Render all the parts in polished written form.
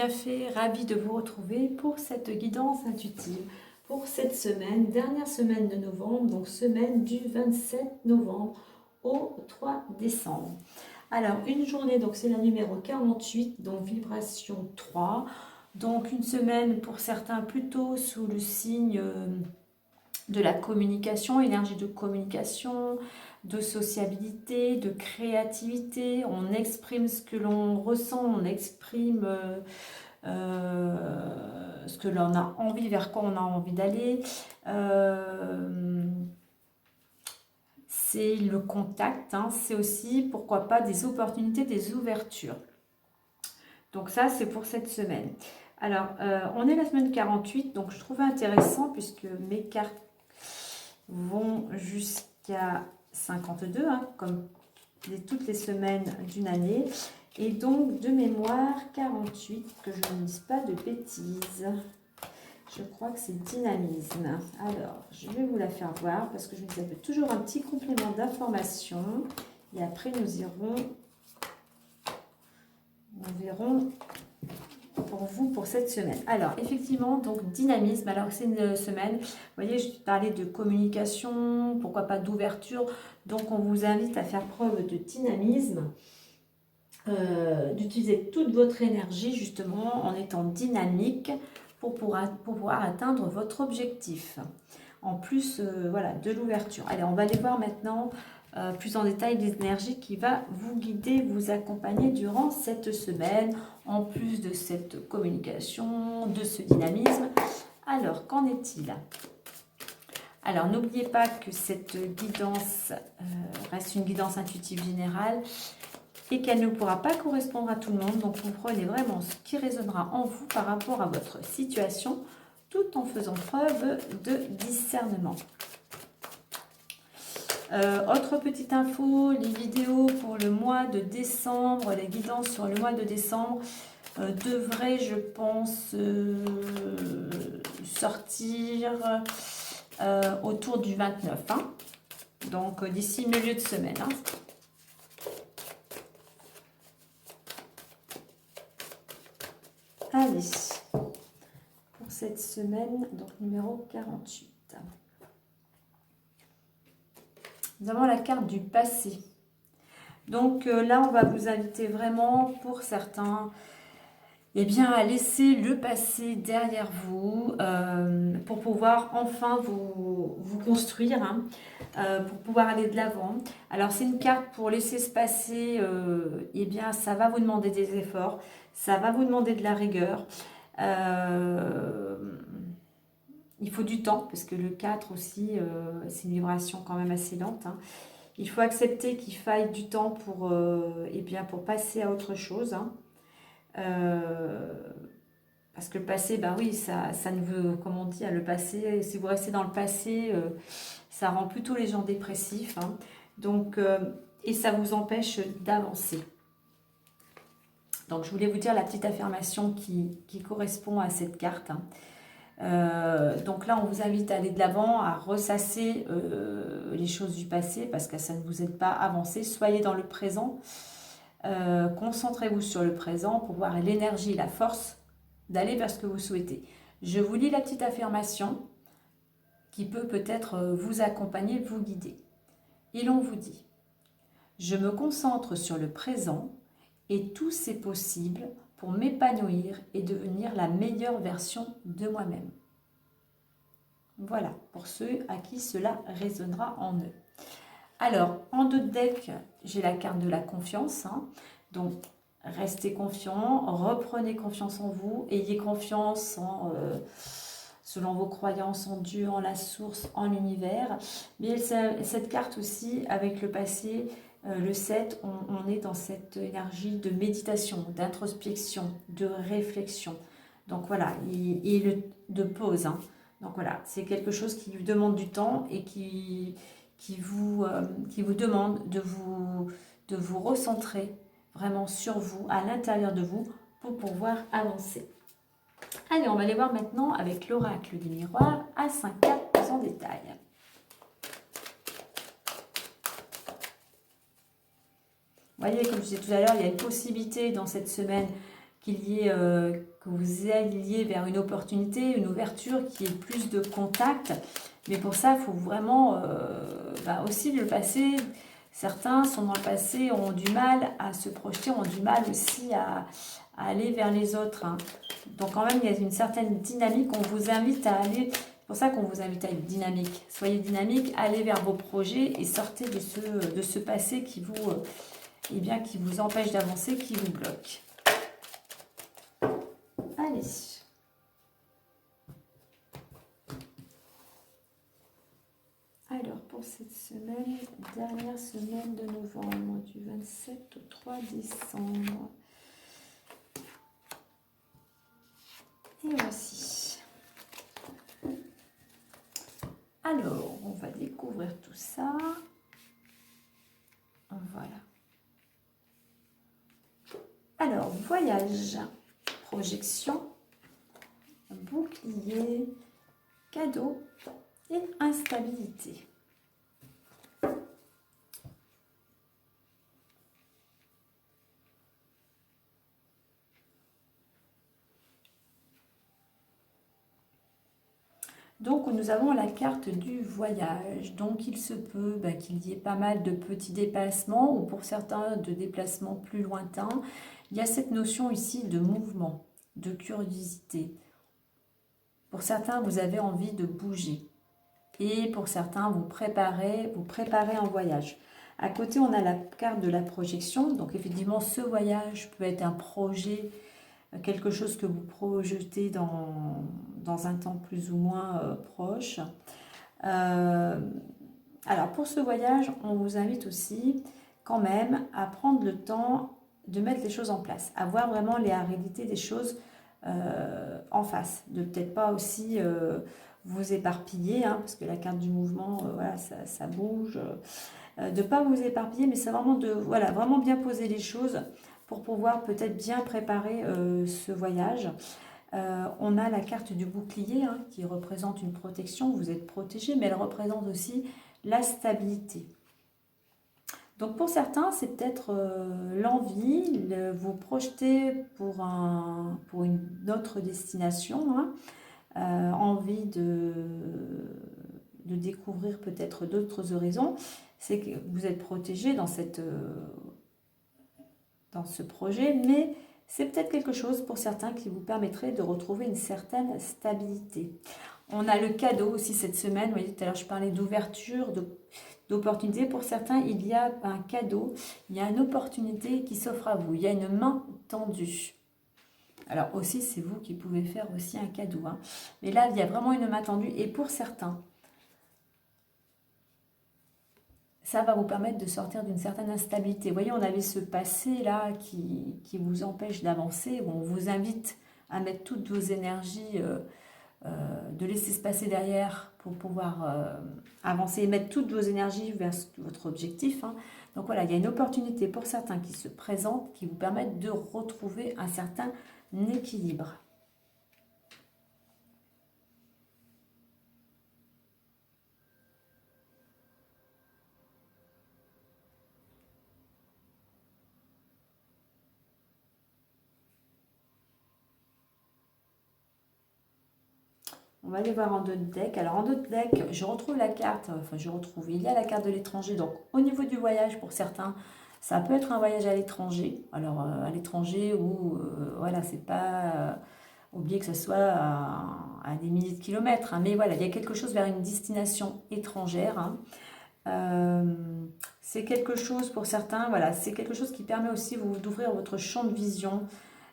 bien fait, ravie de vous retrouver pour cette guidance intuitive pour cette semaine, dernière semaine de novembre, donc semaine du 27 novembre au 3 décembre. Alors une journée, donc c'est la numéro 48, donc vibration 3, donc une semaine pour certains plutôt sous le signe de la communication, énergie de communication, de sociabilité, de créativité. On exprime ce que l'on ressent, on exprime ce que l'on a envie, vers quoi on a envie d'aller. C'est le contact, hein, c'est aussi, pourquoi pas, des opportunités, des ouvertures. Donc ça, c'est pour cette semaine. Alors, on est la semaine 48, donc je trouvais intéressant, puisque mes cartes vont jusqu'à 52, hein, comme toutes les semaines d'une année. Et donc, de mémoire, 48, que je ne dise pas de bêtises. Je crois que c'est dynamisme. Alors, je vais vous la faire voir, parce que je vous avais toujours un petit complément d'information. Et après, nous verrons pour vous pour cette semaine. Alors, effectivement, donc dynamisme. Alors, c'est une semaine, vous voyez, je parlais de communication, pourquoi pas d'ouverture. Donc, on vous invite à faire preuve de dynamisme, d'utiliser toute votre énergie, justement, en étant dynamique pour pouvoir atteindre votre objectif. En plus, voilà, de l'ouverture. Allez, on va aller voir maintenant plus en détail les énergies qui va vous guider, vous accompagner durant cette semaine, en plus de cette communication, de ce dynamisme. Alors, qu'en est-il? Alors, n'oubliez pas que cette guidance reste une guidance intuitive générale et qu'elle ne pourra pas correspondre à tout le monde. Donc, vous prenez vraiment ce qui résonnera en vous par rapport à votre situation, tout en faisant preuve de discernement. Autre petite info, les vidéos pour le mois de décembre, les guidances sur le mois de décembre devraient, je pense, sortir autour du 29. Hein. Donc, d'ici milieu de semaine. Hein. Allez, pour cette semaine, donc numéro 48. Nous avons la carte du passé. Donc là, on va vous inviter vraiment, pour certains, eh bien, à laisser le passé derrière vous pour pouvoir enfin vous construire, hein, pour pouvoir aller de l'avant. Alors, c'est une carte pour laisser se passer, eh bien, ça va vous demander des efforts, ça va vous demander de la rigueur. Il faut du temps, parce que le 4 aussi, c'est une vibration quand même assez lente. Hein. Il faut accepter qu'il faille du temps pour, eh bien, pour passer à autre chose. Hein. Parce que le passé, ben oui, ça ne veut, comme on dit, le passé, si vous restez dans le passé, ça rend plutôt les gens dépressifs. Hein. Donc, et ça vous empêche d'avancer. Donc, je voulais vous dire la petite affirmation qui correspond à cette carte. Hein. Donc là, on vous invite à aller de l'avant, à ressasser les choses du passé parce que ça ne vous aide pas à avancer. Soyez dans le présent. Concentrez-vous sur le présent pour voir l'énergie, la force d'aller vers ce que vous souhaitez. Je vous lis la petite affirmation qui peut peut-être vous accompagner, vous guider. Et l'on vous dit: je me concentre sur le présent et tout c'est possible pour m'épanouir et devenir la meilleure version de moi-même. Voilà, pour ceux à qui cela résonnera en eux. Alors, en dos de deck, j'ai la carte de la confiance. Hein. Donc, restez confiant, reprenez confiance en vous, ayez confiance selon vos croyances en Dieu, en la source, en l'univers. Mais cette carte aussi, avec le passé, le 7, on est dans cette énergie de méditation, d'introspection, de réflexion. Donc voilà, et de pause. Hein. Donc voilà, c'est quelque chose qui lui demande du temps et qui vous demande de vous recentrer vraiment sur vous, à l'intérieur de vous, pour pouvoir avancer. Allez, on va aller voir maintenant avec l'oracle du miroir à 5 cartes plus en détail. Vous voyez, comme je disais tout à l'heure, il y a une possibilité dans cette semaine qu'il y ait que vous alliez vers une opportunité, une ouverture, qui ait plus de contact. Mais pour ça, il faut vraiment aussi le passé. Certains sont dans le passé, ont du mal à se projeter, ont du mal aussi à aller vers les autres. Hein. Donc quand même, il y a une certaine dynamique. On vous invite à aller... C'est pour ça qu'on vous invite à être dynamique. Soyez dynamique, allez vers vos projets et sortez de ce passé qui vous, qui vous empêche d'avancer, qui vous bloque. Allez. Alors, pour cette semaine, dernière semaine de novembre, du 27 au 3 décembre. Et voici. Alors, on va découvrir tout ça. Voilà. Alors, voyage, projection, bouclier, cadeau et instabilité. Donc, nous avons la carte du voyage. Donc, il se peut qu'il y ait pas mal de petits déplacements ou pour certains de déplacements plus lointains. Il y a cette notion ici de mouvement, de curiosité. Pour certains, vous avez envie de bouger. Et pour certains, vous préparez un voyage. À côté, on a la carte de la projection. Donc, effectivement, ce voyage peut être un projet, quelque chose que vous projetez dans un temps plus ou moins proche. Alors, pour ce voyage, on vous invite aussi quand même à prendre le temps de mettre les choses en place, à voir vraiment les réalités des choses en face, de peut-être pas aussi vous éparpiller, hein, parce que la carte du mouvement, voilà, ça bouge, de ne pas vous éparpiller, mais c'est vraiment de vraiment bien poser les choses pour pouvoir peut-être bien préparer ce voyage. On a la carte du bouclier hein, qui représente une protection, vous êtes protégé, mais elle représente aussi la stabilité. Donc pour certains, c'est peut-être l'envie, vous projeter pour une autre destination, hein, envie de découvrir peut-être d'autres horizons. C'est que vous êtes protégé dans ce projet, mais c'est peut-être quelque chose pour certains qui vous permettrait de retrouver une certaine stabilité. On a le cadeau aussi cette semaine. Vous voyez, tout à l'heure, je parlais d'ouverture, d'opportunité. Pour certains, il y a un cadeau, il y a une opportunité qui s'offre à vous. Il y a une main tendue. Alors aussi, c'est vous qui pouvez faire aussi un cadeau. Hein. Mais là, il y a vraiment une main tendue. Et pour certains, ça va vous permettre de sortir d'une certaine instabilité. Vous voyez, on avait ce passé-là qui vous empêche d'avancer, où on vous invite à mettre toutes vos énergies, de laisser se passer derrière pour pouvoir avancer et mettre toutes vos énergies vers votre objectif. Hein. Donc voilà, il y a une opportunité pour certains qui se présentent, qui vous permettent de retrouver un certain équilibre. On va aller voir en d'autres decks. Alors en d'autres decks, je retrouve la carte, il y a la carte de l'étranger. Donc au niveau du voyage, pour certains, ça peut être un voyage à l'étranger. Alors à l'étranger où, voilà, c'est pas... oubliez que ce soit à des milliers de kilomètres. Hein, mais voilà, il y a quelque chose vers une destination étrangère. Hein. C'est quelque chose pour certains, voilà, c'est quelque chose qui permet aussi d'ouvrir votre champ de vision.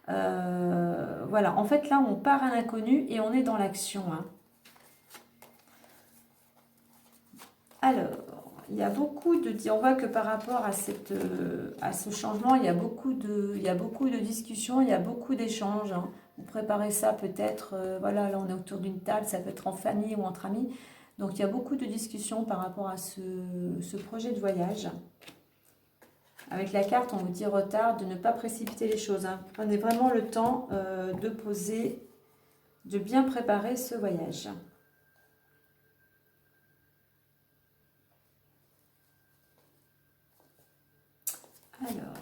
Voilà, en fait là on part à l'inconnu et on est dans l'action. Hein. Alors, il y a beaucoup de... On voit que par rapport à ce changement, il y a beaucoup de discussions, il y a beaucoup d'échanges. Hein. Vous préparez ça peut-être, voilà, là on est autour d'une table, ça peut être en famille ou entre amis. Donc il y a beaucoup de discussions par rapport à ce projet de voyage. Avec la carte, on vous dit retard, de ne pas précipiter les choses. Hein. Prenez vraiment le temps de poser, de bien préparer ce voyage. Alors,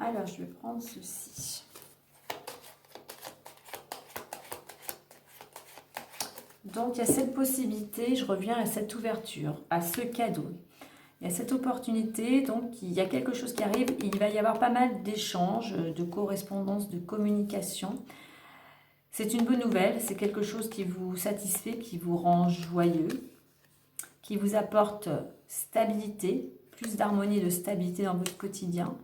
Alors, je vais prendre ceci. Donc, il y a cette possibilité, je reviens à cette ouverture, à ce cadeau. Il y a cette opportunité, donc il y a quelque chose qui arrive. Il va y avoir pas mal d'échanges, de correspondances, de communication. C'est une bonne nouvelle, c'est quelque chose qui vous satisfait, qui vous rend joyeux, qui vous apporte stabilité, plus d'harmonie et de stabilité dans votre quotidien,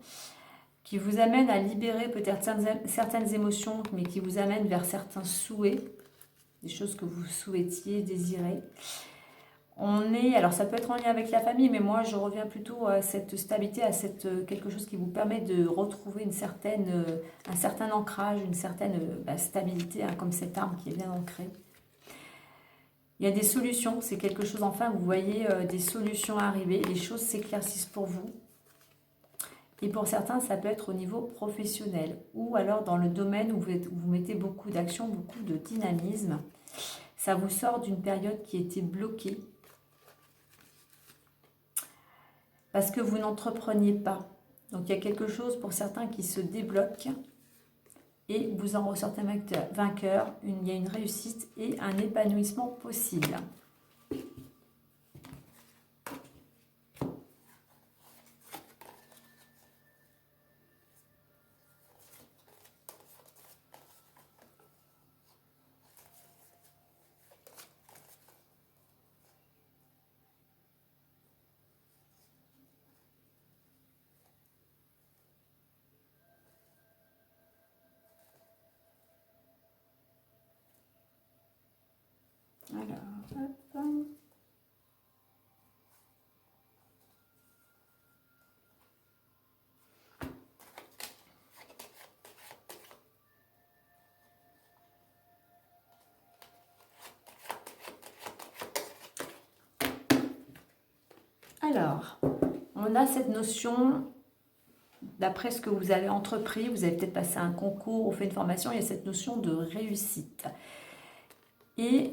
qui vous amène à libérer peut-être certaines émotions, mais qui vous amène vers certains souhaits, des choses que vous souhaitiez, désirez. Alors ça peut être en lien avec la famille, mais moi je reviens plutôt à cette stabilité, à quelque chose qui vous permet de retrouver un certain ancrage, une certaine stabilité, hein, comme cette arme qui est bien ancrée. Il y a des solutions, c'est quelque chose, enfin vous voyez des solutions arriver, les choses s'éclaircissent pour vous. Et pour certains, ça peut être au niveau professionnel ou alors dans le domaine où vous mettez beaucoup d'action, beaucoup de dynamisme. Ça vous sort d'une période qui était bloquée parce que vous n'entrepreniez pas. Donc il y a quelque chose pour certains qui se débloque et vous en ressortez vainqueur. Il y a une réussite et un épanouissement possible. Alors, hop. Alors, on a cette notion, d'après ce que vous avez entrepris, vous avez peut-être passé un concours ou fait une formation, il y a cette notion de réussite. Et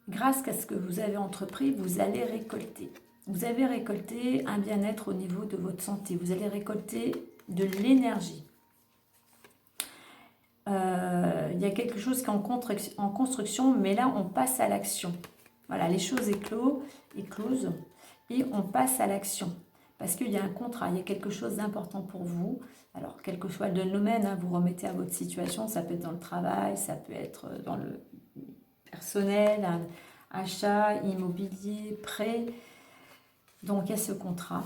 grâce à ce que vous avez entrepris, vous allez récolter. Vous avez récolté un bien-être au niveau de votre santé. Vous allez récolter de l'énergie. Il y a quelque chose qui est en construction, mais là, on passe à l'action. Voilà, les choses éclosent et on passe à l'action. Parce qu'il y a un contrat, il y a quelque chose d'important pour vous. Alors, quel que soit le domaine, hein, vous remettez à votre situation. Ça peut être dans le travail, ça peut être dans le personnel, un achat, immobilier, prêt. Donc, il y a ce contrat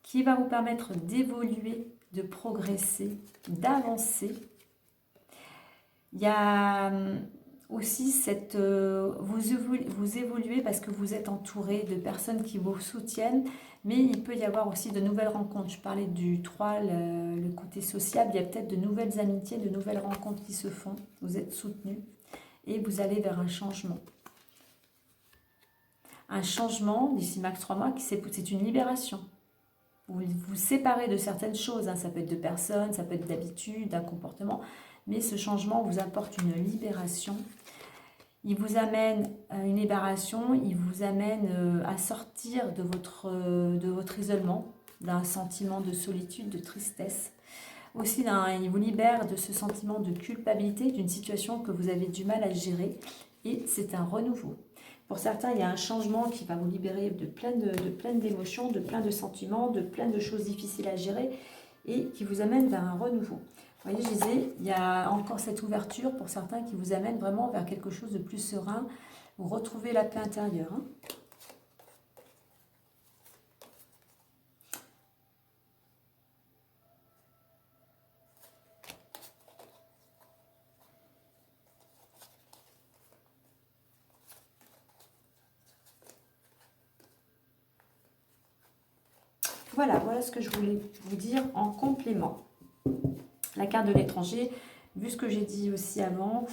qui va vous permettre d'évoluer, de progresser, d'avancer. Il y a aussi vous évoluez parce que vous êtes entouré de personnes qui vous soutiennent, mais il peut y avoir aussi de nouvelles rencontres. Je parlais du 3, le côté sociable, il y a peut-être de nouvelles amitiés, de nouvelles rencontres qui se font. Vous êtes soutenus et vous allez vers un changement. Un changement, d'ici max 3 mois, c'est une libération. Vous vous séparez de certaines choses, hein. Ça peut être de personnes, ça peut être d'habitudes, d'un comportement, mais ce changement vous apporte une libération. Il vous amène à une libération, il vous amène à sortir de votre isolement, d'un sentiment de solitude, de tristesse. Aussi, il vous libère de ce sentiment de culpabilité, d'une situation que vous avez du mal à gérer, et c'est un renouveau. Pour certains, il y a un changement qui va vous libérer de plein d'émotions, de plein de sentiments, de plein de choses difficiles à gérer, et qui vous amène vers un renouveau. Vous voyez, je disais, il y a encore cette ouverture pour certains qui vous amène vraiment vers quelque chose de plus serein. Vous retrouvez la paix intérieure. Hein. Voilà ce que je voulais vous dire en complément. La carte de l'étranger, vu ce que j'ai dit aussi avant,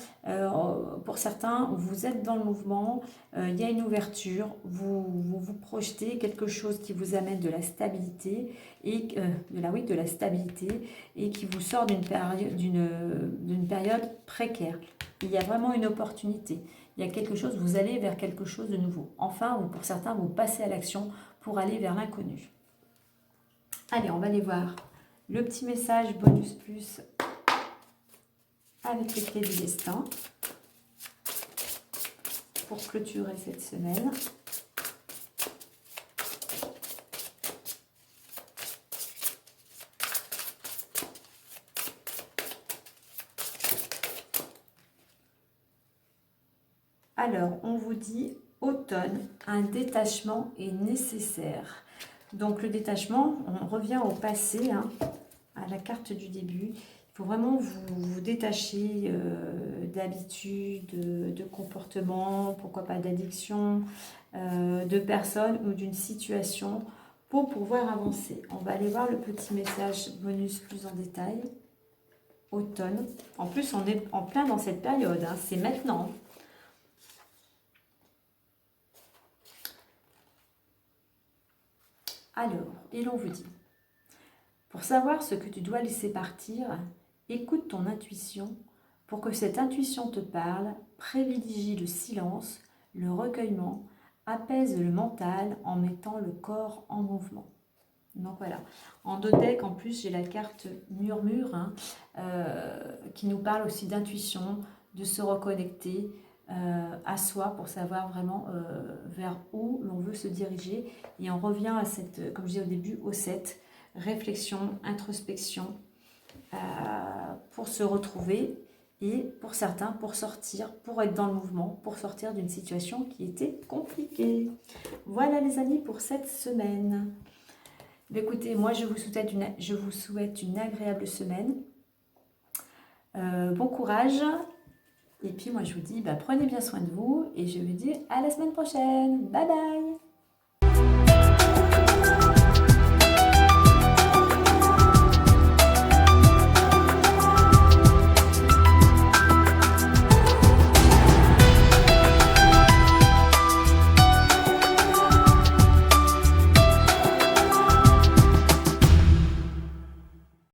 pour certains, vous êtes dans le mouvement, il y a une ouverture, vous projetez quelque chose qui vous amène de la stabilité, et de la stabilité, et qui vous sort d'une période précaire. Il y a vraiment une opportunité. Il y a quelque chose, vous allez vers quelque chose de nouveau. Enfin, ou pour certains, vous passez à l'action pour aller vers l'inconnu. Allez, on va aller voir le petit message bonus plus avec les clés du destin pour clôturer cette semaine. Alors, on vous dit automne, un détachement est nécessaire. Donc, le détachement, on revient au passé, hein, à la carte du début. Il faut vraiment vous détacher d'habitudes, de comportements, pourquoi pas d'addiction, de personnes ou d'une situation pour pouvoir avancer. On va aller voir le petit message bonus plus en détail. Automne. En plus, on est en plein dans cette période, hein, c'est maintenant. Alors, et l'on vous dit, pour savoir ce que tu dois laisser partir, écoute ton intuition. Pour que cette intuition te parle, privilégie le silence, le recueillement, apaise le mental en mettant le corps en mouvement. Donc voilà, en deux decks, en plus, j'ai la carte murmure, hein, qui nous parle aussi d'intuition, de se reconnecter à soi pour savoir vraiment vers où l'on veut se diriger. Et on revient à cette, comme je disais au début, au 7, réflexion, introspection, pour se retrouver et pour certains, pour sortir, pour être dans le mouvement, pour sortir d'une situation qui était compliquée. Voilà les amis pour cette semaine. Écoutez, moi je vous souhaite une agréable semaine. Bon courage. Et puis moi je vous dis, prenez bien soin de vous et je vous dis à la semaine prochaine. Bye bye.